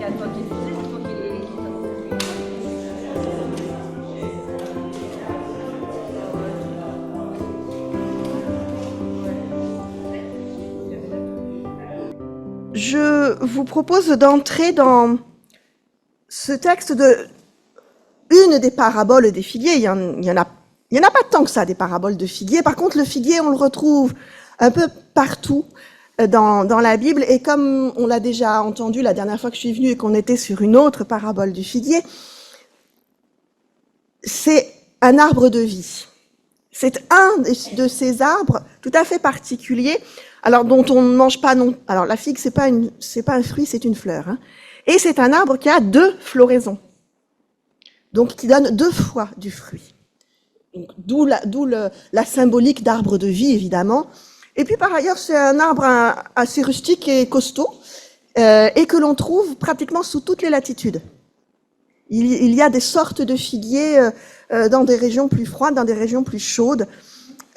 C'est à toi qui le faisais, c'est toi qui les. Je vous propose d'entrer dans ce texte de une des paraboles des figuiers. Il y en a pas tant que ça, des paraboles de figuier. Par contre, le figuier, on le retrouve un peu partout dans la Bible. Et comme on l'a déjà entendu la dernière fois que je suis venue et qu'on était sur une autre parabole du figuier, c'est un arbre de vie. C'est un de ces arbres tout à fait particuliers, alors dont on ne mange pas non. Alors la figue, c'est pas un fruit, c'est une fleur. Hein. Et c'est un arbre qui a 2 floraisons, donc qui donne 2 fois du fruit. D'où la symbolique d'arbre de vie, évidemment. Et puis par ailleurs, c'est un arbre assez rustique et costaud, et que l'on trouve pratiquement sous toutes les latitudes. Il y a des sortes de figuiers dans des régions plus froides, dans des régions plus chaudes.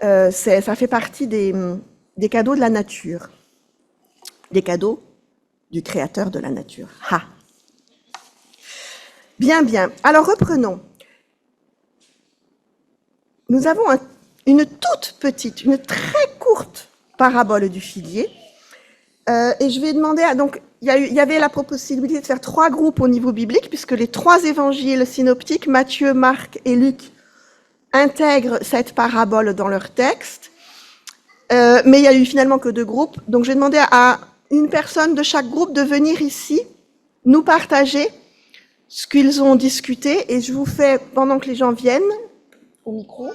Ça fait partie des cadeaux de la nature, des cadeaux du créateur de la nature. Ha. Bien. Alors reprenons. Nous avons une toute petite, une très courte parabole du figuier. Et je vais demander donc, il y avait la possibilité de faire 3 groupes au niveau biblique, puisque les 3 évangiles synoptiques, Matthieu, Marc et Luc, intègrent cette parabole dans leur texte. Mais il y a eu finalement que 2 groupes. Donc, je vais demander à une personne de chaque groupe de venir ici, nous partager ce qu'ils ont discuté. Et je vous fais, pendant que les gens viennent, au micro,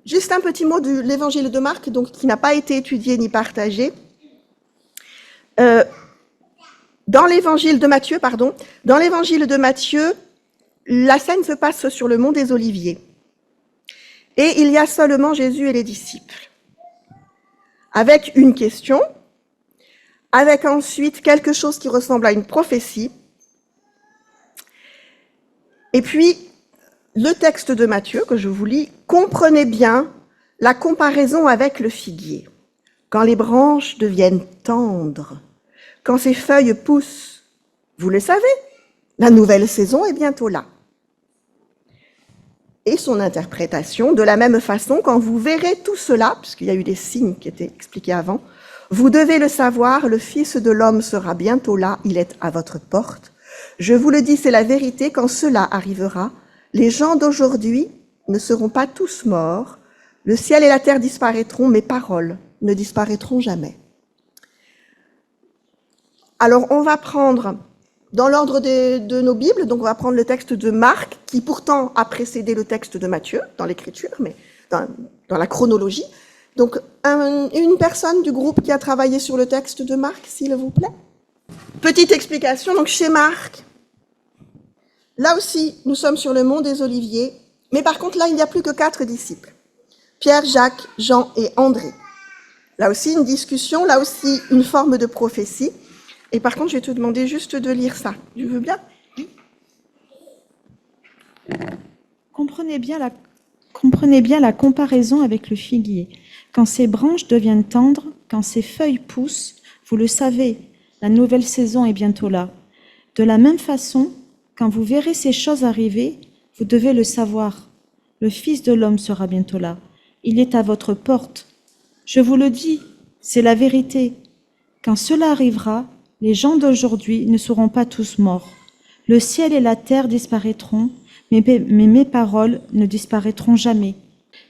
juste un petit mot de l'évangile de Marc, donc, qui n'a pas été étudié ni partagé. Dans l'évangile de Matthieu, la scène se passe sur le mont des Oliviers. Et il y a seulement Jésus et les disciples. Avec une question, avec ensuite quelque chose qui ressemble à une prophétie. Et puis, le texte de Matthieu, que je vous lis, comprenez bien la comparaison avec le figuier. Quand les branches deviennent tendres, quand ses feuilles poussent, vous le savez, la nouvelle saison est bientôt là. Et son interprétation, de la même façon, quand vous verrez tout cela, puisqu'il y a eu des signes qui étaient expliqués avant, vous devez le savoir, le Fils de l'homme sera bientôt là, il est à votre porte. Je vous le dis, c'est la vérité, quand cela arrivera, les gens d'aujourd'hui ne seront pas tous morts, le ciel et la terre disparaîtront, mes paroles ne disparaîtront jamais. Alors, on va prendre, dans l'ordre de nos Bibles, donc on va prendre le texte de Marc, qui pourtant a précédé le texte de Matthieu, dans l'écriture, mais dans la chronologie. Donc, une personne du groupe qui a travaillé sur le texte de Marc, s'il vous plaît. Petite explication, donc chez Marc, là aussi, nous sommes sur le mont des Oliviers, mais par contre, là, il n'y a plus que 4 disciples. Pierre, Jacques, Jean et André. Là aussi, une discussion, là aussi, une forme de prophétie. Et par contre, je vais te demander juste de lire ça. Tu veux bien ? Comprenez bien la comparaison avec le figuier. Quand ses branches deviennent tendres, quand ses feuilles poussent, vous le savez, la nouvelle saison est bientôt là. De la même façon, quand vous verrez ces choses arriver, vous devez le savoir. Le Fils de l'homme sera bientôt là. Il est à votre porte. Je vous le dis, c'est la vérité. Quand cela arrivera, les gens d'aujourd'hui ne seront pas tous morts. Le ciel et la terre disparaîtront, mais mes paroles ne disparaîtront jamais.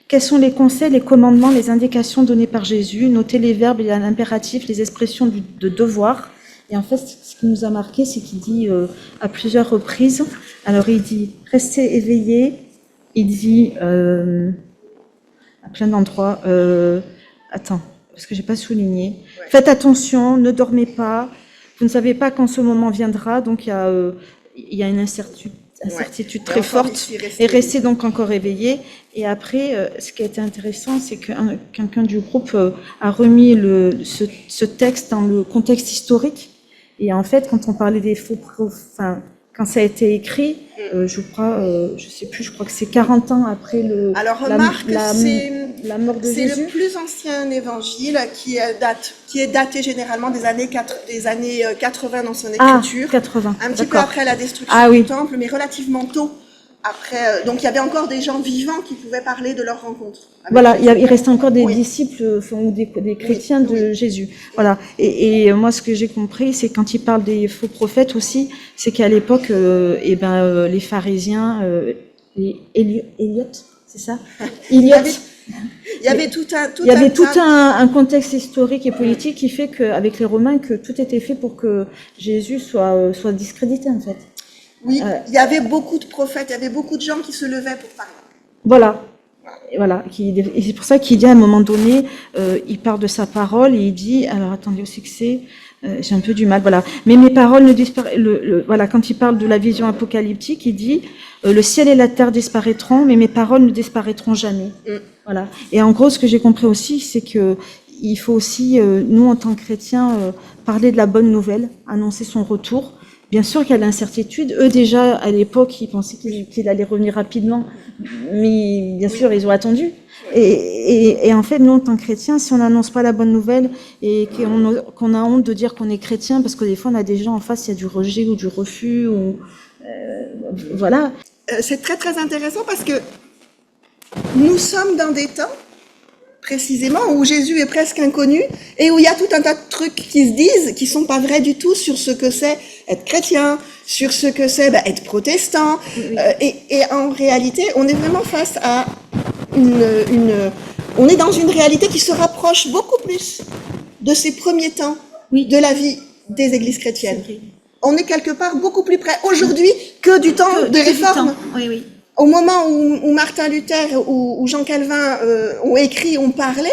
Quels sont les conseils, les commandements, les indications données par Jésus? Notez les verbes, l'impératif, les expressions de devoir. Et en fait, ce qui nous a marqué, c'est qu'il dit à plusieurs reprises, alors il dit « restez éveillés », il dit à plein d'endroits, attends, parce que j'ai pas souligné, faites attention, ne dormez pas, vous ne savez pas quand ce moment viendra, donc il y a une incertitude très forte, et restez donc encore éveillés. Et après, ce qui a été intéressant, c'est que quelqu'un du groupe a remis ce texte dans le contexte historique. Et en fait, quand on parlait des faux prophètes, quand ça a été écrit, je crois, je sais plus, je crois que c'est 40 ans après Alors remarque que la mort de c'est Jésus. le plus ancien évangile qui est daté généralement des années 80 dans son écriture. 80. Un petit peu D'accord. après la destruction Ah oui. du temple, mais relativement tôt après. Donc il y avait encore des gens vivants qui pouvaient parler de leur rencontre. Voilà, il reste encore des Oui. disciples ou des chrétiens Oui, de Jésus. Voilà. Et moi, ce que j'ai compris, c'est quand il parle des faux prophètes aussi, c'est qu'à l'époque, les pharisiens, les Éliotes, c'est ça? Il y Éliotes. avait Il y avait tout un contexte historique et politique qui fait qu'avec les Romains, que tout était fait pour que Jésus soit discrédité, en fait. Oui, il y avait beaucoup de prophètes, il y avait beaucoup de gens qui se levaient pour parler. Voilà. Et voilà. Et c'est pour ça qu'il dit à un moment donné, il part de sa parole et il dit, alors attendez, où c'est que c'est? J'ai un peu du mal, voilà. Mais mes paroles ne disparaissent. Voilà, quand il parle de la vision apocalyptique, il dit, le ciel et la terre disparaîtront, mais mes paroles ne disparaîtront jamais. Voilà. Et en gros, ce que j'ai compris aussi, c'est que il faut aussi, nous en tant que chrétiens, parler de la bonne nouvelle, annoncer son retour. Bien sûr qu'il y a l'incertitude. Eux, déjà, à l'époque, ils pensaient qu'il allait revenir rapidement. Mais bien sûr, ils ont attendu. Et en fait, nous, en tant que chrétiens, si on n'annonce pas la bonne nouvelle et qu'on a honte de dire qu'on est chrétien, parce que des fois, on a des gens en face, il y a du rejet ou du refus, ou voilà. C'est très très intéressant parce que nous sommes dans des temps, précisément, où Jésus est presque inconnu et où il y a tout un tas de trucs qui se disent qui sont pas vrais du tout sur ce que c'est être chrétien, sur ce que c'est être protestant. Oui. Et en réalité, on est vraiment face à on est dans une réalité qui se rapproche beaucoup plus de ces premiers temps de la vie des églises chrétiennes. On est quelque part beaucoup plus près aujourd'hui que du temps de réforme. Oui, oui. Au moment où Martin Luther ou Jean Calvin ont écrit, ont parlé,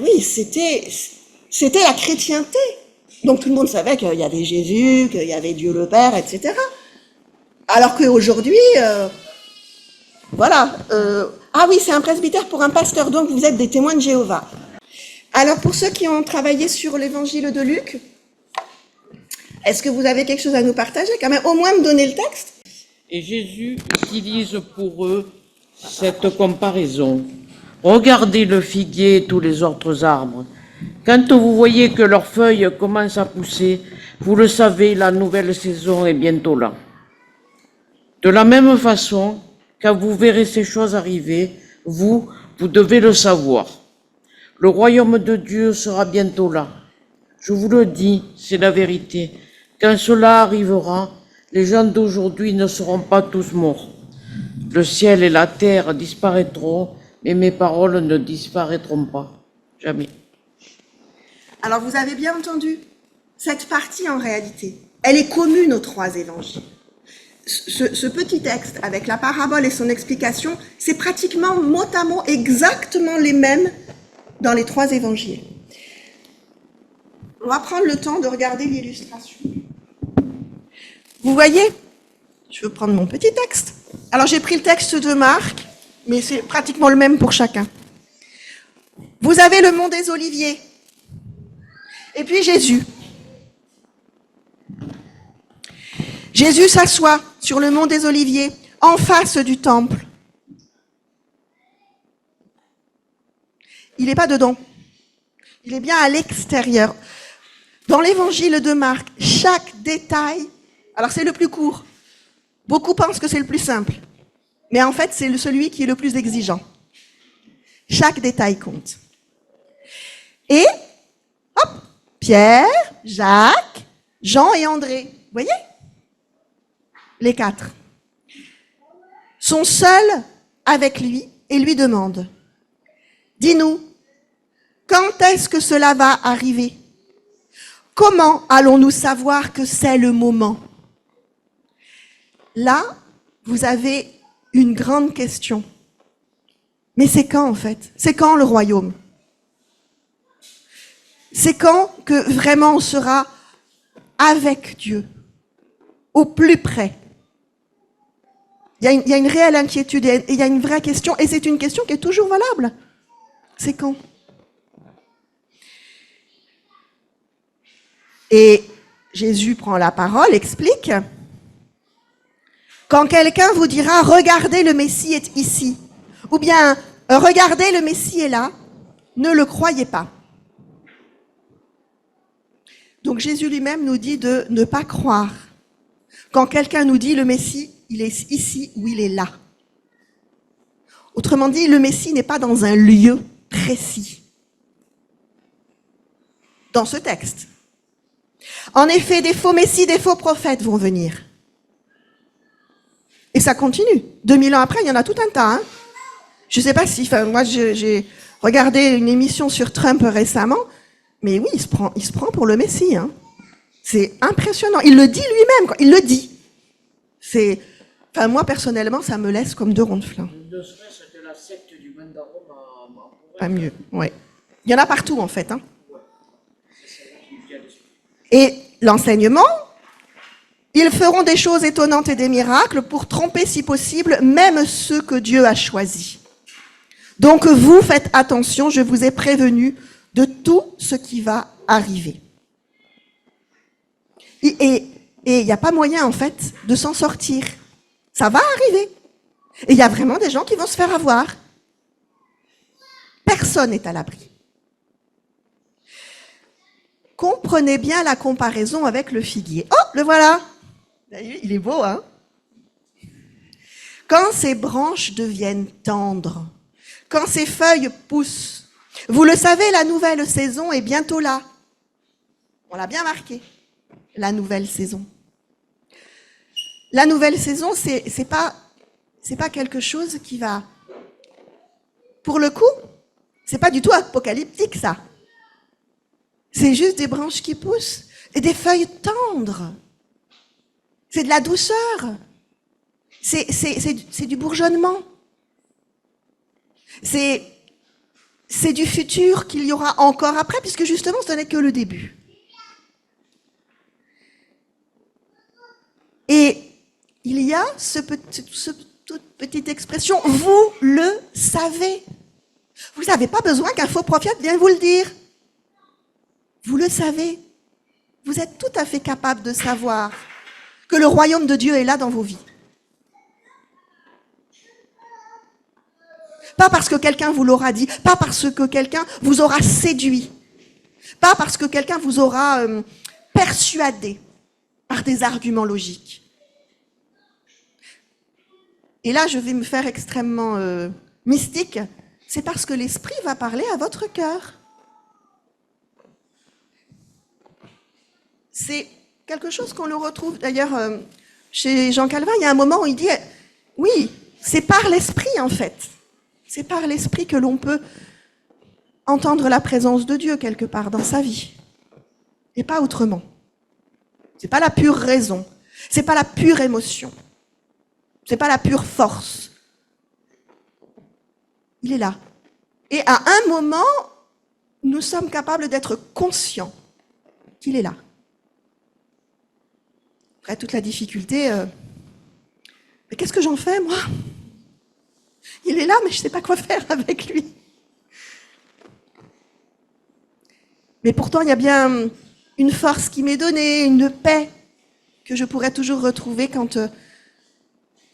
oui, c'était la chrétienté. Donc tout le monde savait qu'il y avait Jésus, qu'il y avait Dieu le Père, etc. Alors qu'aujourd'hui, voilà. Ah oui, c'est un presbytère pour un pasteur, donc vous êtes des témoins de Jéhovah. Alors pour ceux qui ont travaillé sur l'évangile de Luc, est-ce que vous avez quelque chose à nous partager? Quand même, au moins me donner le texte. Et Jésus utilise pour eux cette comparaison. Regardez le figuier et tous les autres arbres. Quand vous voyez que leurs feuilles commencent à pousser, vous le savez, la nouvelle saison est bientôt là. De la même façon, quand vous verrez ces choses arriver, vous devez le savoir. Le royaume de Dieu sera bientôt là. Je vous le dis, c'est la vérité. Quand cela arrivera, les gens d'aujourd'hui ne seront pas tous morts. Le ciel et la terre disparaîtront, mais mes paroles ne disparaîtront pas. Jamais. Alors vous avez bien entendu, cette partie en réalité, elle est commune aux trois évangiles. Ce petit texte avec la parabole et son explication, c'est pratiquement mot à mot exactement les mêmes dans les trois évangiles. On va prendre le temps de regarder l'illustration. Vous voyez, je veux prendre mon petit texte. Alors j'ai pris le texte de Marc, mais c'est pratiquement le même pour chacun. Vous avez le mont des Oliviers. Et puis Jésus. Jésus s'assoit sur le mont des Oliviers, en face du temple. Il n'est pas dedans. Il est bien à l'extérieur. Dans l'évangile de Marc, chaque détail, alors c'est le plus court. Beaucoup pensent que c'est le plus simple. Mais en fait, c'est celui qui est le plus exigeant. Chaque détail compte. Et, hop, Pierre, Jacques, Jean et André. Vous voyez? Les quatre sont seuls avec lui et lui demandent, dis-nous, quand est-ce que cela va arriver? Comment allons-nous savoir que c'est le moment? Là, vous avez une grande question. Mais c'est quand en fait? C'est quand le royaume? C'est quand que vraiment on sera avec Dieu, au plus près? Il y a une réelle inquiétude et il y a une vraie question, et c'est une question qui est toujours valable. C'est quand? Et Jésus prend la parole, explique, Quand quelqu'un vous dira « Regardez, le Messie est ici » ou bien « Regardez, le Messie est là », ne le croyez pas. Donc Jésus lui-même nous dit de ne pas croire. Quand quelqu'un nous dit « Le Messie, il est ici » ou « il est là ». Autrement dit, le Messie n'est pas dans un lieu précis. Dans ce texte. En effet, des faux messies, des faux prophètes vont venir. Et ça continue. 2000 ans après, il y en a tout un tas. Hein. Je ne sais pas si... moi, j'ai regardé une émission sur Trump récemment, mais oui, il se prend pour le Messie. Hein. C'est impressionnant. Il le dit lui-même. Il le dit. Moi, personnellement, ça me laisse comme deux ronds de flanc. Ne serait-ce que la secte du Mandaron pas mieux, ouais. Il y en a partout, en fait. Hein. Et l'enseignement, ils feront des choses étonnantes et des miracles pour tromper, si possible, même ceux que Dieu a choisis. Donc vous, faites attention, je vous ai prévenu de tout ce qui va arriver. Et il n'y a pas moyen, en fait, de s'en sortir. Ça va arriver. Et il y a vraiment des gens qui vont se faire avoir. Personne n'est à l'abri. Comprenez bien la comparaison avec le figuier. Oh, le voilà. Il est beau, hein? Quand ses branches deviennent tendres, quand ses feuilles poussent, vous le savez, la nouvelle saison est bientôt là. On l'a bien marqué, la nouvelle saison. La nouvelle saison, c'est pas quelque chose qui va... Pour le coup, c'est pas du tout apocalyptique, ça. C'est juste des branches qui poussent et des feuilles tendres. C'est de la douceur. C'est du bourgeonnement. C'est du futur qu'il y aura encore après, puisque justement, ce n'est que le début. Et il y a cette toute petite expression, vous le savez. Vous n'avez pas besoin qu'un faux prophète vienne vous le dire. Vous le savez. Vous êtes tout à fait capable de savoir que le royaume de Dieu est là dans vos vies. Pas parce que quelqu'un vous l'aura dit, pas parce que quelqu'un vous aura séduit, pas parce que quelqu'un vous aura persuadé par des arguments logiques. Et là, je vais me faire extrêmement mystique, c'est parce que l'Esprit va parler à votre cœur. C'est quelque chose qu'on le retrouve d'ailleurs chez Jean Calvin. Il y a un moment où il dit, oui, c'est par l'Esprit en fait. C'est par l'Esprit que l'on peut entendre la présence de Dieu quelque part dans sa vie. Et pas autrement. C'est pas la pure raison. C'est pas la pure émotion. C'est pas la pure force. Il est là. Et à un moment, nous sommes capables d'être conscients qu'il est là. Après toute la difficulté, mais qu'est-ce que j'en fais, moi? Il est là, mais je ne sais pas quoi faire avec lui. Mais pourtant, il y a bien une force qui m'est donnée, une paix que je pourrais toujours retrouver quand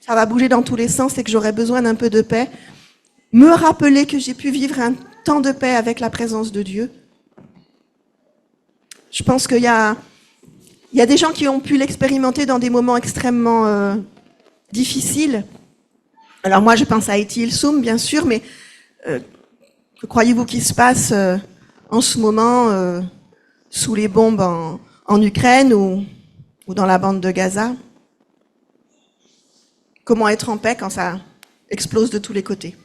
ça va bouger dans tous les sens et que j'aurai besoin d'un peu de paix. Me rappeler que j'ai pu vivre un temps de paix avec la présence de Dieu. Je pense qu'il y a des gens qui ont pu l'expérimenter dans des moments extrêmement difficiles. Alors moi, je pense à Eti Ilsoum, bien sûr, mais que croyez-vous qu'il se passe en ce moment sous les bombes en Ukraine ou dans la bande de Gaza? Comment être en paix quand ça explose de tous les côtés?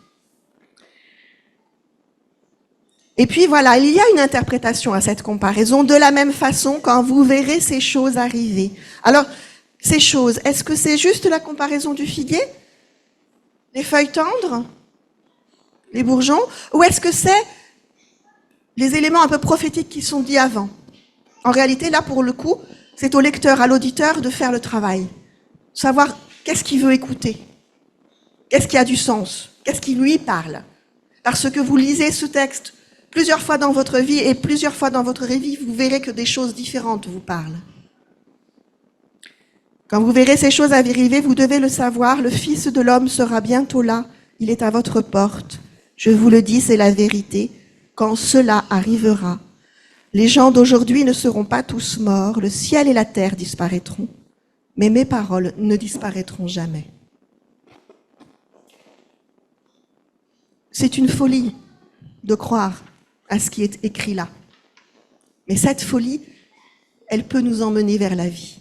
Et puis voilà, il y a une interprétation à cette comparaison, de la même façon quand vous verrez ces choses arriver. Alors, ces choses, est-ce que c'est juste la comparaison du figuier? Les feuilles tendres? Les bourgeons? Ou est-ce que c'est les éléments un peu prophétiques qui sont dits avant? En réalité, là, pour le coup, c'est au lecteur, à l'auditeur de faire le travail. Savoir qu'est-ce qu'il veut écouter. Qu'est-ce qui a du sens? Qu'est-ce qui lui parle? Parce que vous lisez ce texte plusieurs fois dans votre vie et plusieurs fois dans votre vie, vous verrez que des choses différentes vous parlent. Quand vous verrez ces choses arriver, vous devez le savoir, le Fils de l'homme sera bientôt là, il est à votre porte. Je vous le dis, c'est la vérité. Quand cela arrivera, les gens d'aujourd'hui ne seront pas tous morts, le ciel et la terre disparaîtront, mais mes paroles ne disparaîtront jamais. C'est une folie de croire à ce qui est écrit là. Mais cette folie, elle peut nous emmener vers la vie.